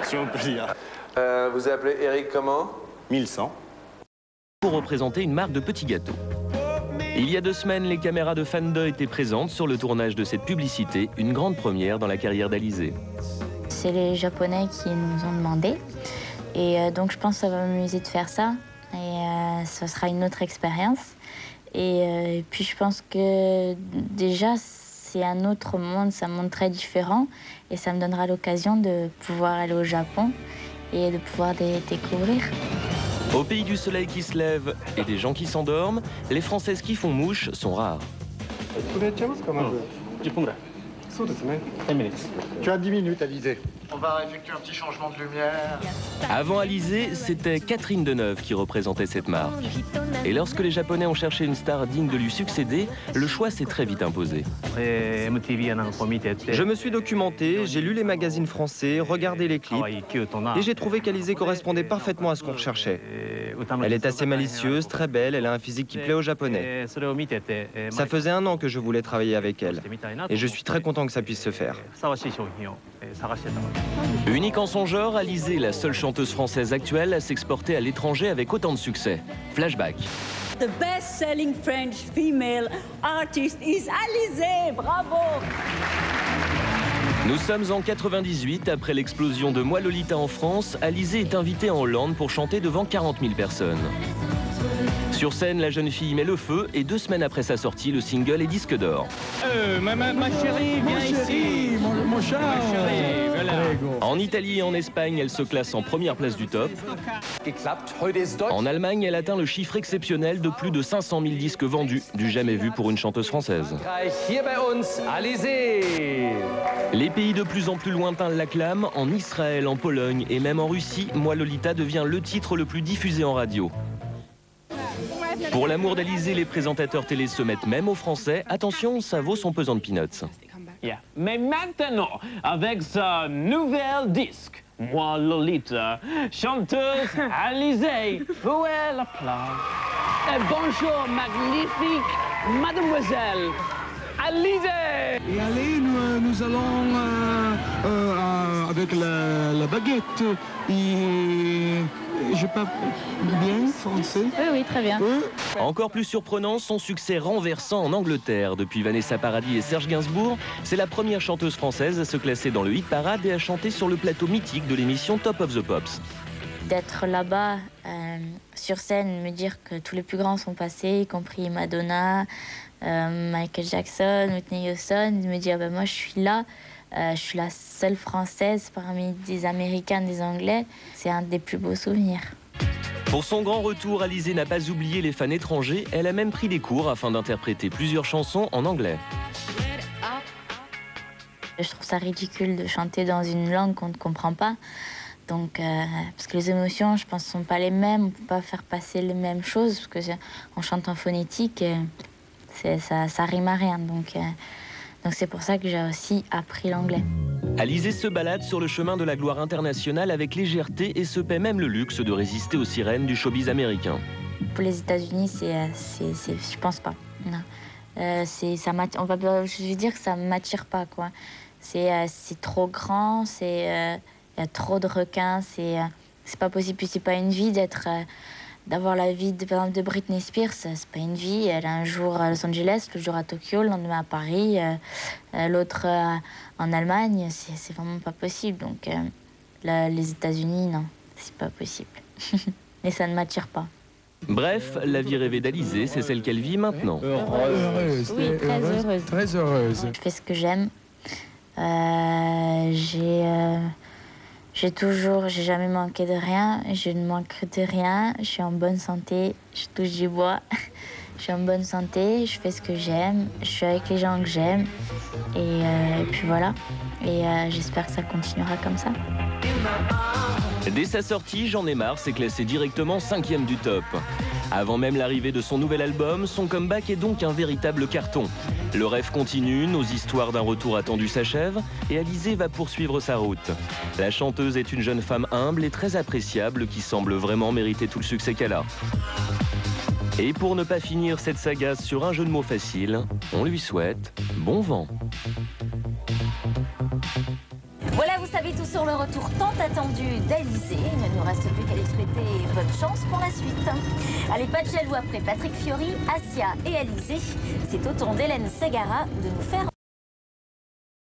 si on peut dire. Vous appelez Eric comment? 1100. Pour représenter une marque de petits gâteaux. Il y a 2 semaines, les caméras de Fanda étaient présentes sur le tournage de cette publicité, une grande première dans la carrière d'Alizée. C'est les Japonais qui nous ont demandé. Et donc je pense que ça va m'amuser de faire ça. Et ça sera une autre expérience. Et puis je pense que déjà c'est un autre monde, c'est un monde très différent. Et ça me donnera l'occasion de pouvoir aller au Japon et de pouvoir découvrir. Au pays du soleil qui se lève et des gens qui s'endorment, les Françaises qui font mouche sont rares. Tu as 10 minutes, Alizée. On va effectuer un petit changement de lumière. Avant Alizée, c'était Catherine Deneuve qui représentait cette marque. Et lorsque les Japonais ont cherché une star digne de lui succéder, le choix s'est très vite imposé. Je me suis documenté, j'ai lu les magazines français, regardé les clips, et j'ai trouvé qu'Alizée correspondait parfaitement à ce qu'on recherchait. Elle est assez malicieuse, très belle, elle a un physique qui plaît aux Japonais. Ça faisait 1 an que je voulais travailler avec elle, et je suis très content que ça puisse se faire. Unique en son genre, Alizée est la seule chanteuse française actuelle à s'exporter à l'étranger avec autant de succès. Flashback. The best-selling French female artist is Alizée. Bravo! Nous sommes en 98, après l'explosion de Moi Lolita en France, Alizée est invitée en Hollande pour chanter devant 40 000 personnes. Sur scène, la jeune fille met le feu et 2 semaines après sa sortie, le single est disque d'or. Ma chérie, viens ici. Mon chat. Voilà. En Italie et en Espagne, elle se classe en première place du top. En Allemagne, elle atteint le chiffre exceptionnel de plus de 500 000 disques vendus, du jamais vu pour une chanteuse française. Les pays de plus en plus lointains l'acclament. En Israël, en Pologne et même en Russie, Moi Lolita devient le titre le plus diffusé en radio. Pour l'amour d'Alizée, les présentateurs télé se mettent même aux Français. Attention, ça vaut son pesant de peanuts. Mais maintenant, avec ce nouvel disque, Moi Lolita, chanteuse Alizée, où est la place? Bonjour, magnifique mademoiselle Alizée! Et allez, nous allons avec la baguette. Et je parle bien français. Oui, très bien. Encore plus surprenant, son succès renversant en Angleterre. Depuis Vanessa Paradis et Serge Gainsbourg, c'est la première chanteuse française à se classer dans le hit parade et à chanter sur le plateau mythique de l'émission Top of the Pops. D'être là-bas, sur scène, me dire que tous les plus grands sont passés, y compris Madonna, Michael Jackson, Whitney Houston, de me dire moi je suis là, je suis la seule française parmi des Américains, des Anglais. C'est un des plus beaux souvenirs. Pour son grand retour, Alizée n'a pas oublié les fans étrangers. Elle a même pris des cours afin d'interpréter plusieurs chansons en anglais. Je trouve ça ridicule de chanter dans une langue qu'on ne comprend pas. Donc, parce que les émotions, je pense, ne sont pas les mêmes. On ne peut pas faire passer les mêmes choses, parce qu'on chante en phonétique, ça rime à rien. Donc c'est pour ça que j'ai aussi appris l'anglais. Alizée se balade sur le chemin de la gloire internationale avec légèreté et se paie même le luxe de résister aux sirènes du showbiz américain. Pour les États-Unis, je pense pas. Non. Je veux dire que ça ne m'attire pas, quoi. C'est trop grand, il y a trop de requins, c'est pas possible. Puis c'est pas une vie d'avoir la vie par exemple, de Britney Spears, c'est pas une vie. Elle a un jour à Los Angeles, le jour à Tokyo, le lendemain à Paris, l'autre en Allemagne. C'est vraiment pas possible. Donc les États-Unis, non, c'est pas possible. Et ça ne m'attire pas. Bref, la vie rêvée d'Alizée, c'est celle qu'elle vit maintenant. Heureuse. Oui, très heureuse. Très heureuse. Je fais ce que j'aime. J'ai jamais manqué de rien, je ne manquerai de rien, je suis en bonne santé, je touche du bois, je suis en bonne santé, je fais ce que j'aime, je suis avec les gens que j'aime, et puis voilà. Et j'espère que ça continuera comme ça. Dès sa sortie, J'en ai marre s'est classé directement 5e du top. Avant même l'arrivée de son nouvel album, son comeback est donc un véritable carton. Le rêve continue, nos histoires d'un retour attendu s'achèvent et Alizée va poursuivre sa route. La chanteuse est une jeune femme humble et très appréciable qui semble vraiment mériter tout le succès qu'elle a. Et pour ne pas finir cette saga sur un jeu de mots facile, on lui souhaite bon vent. Voilà, vous savez tout sur sur le retour tant attendu d'Alizée. Il ne nous reste plus qu'à lui souhaiter bonne chance pour la suite. Allez, pas de jaloux après Patrick Fiori, Asia et Alizée. C'est au tour d'Hélène Ségara de nous faire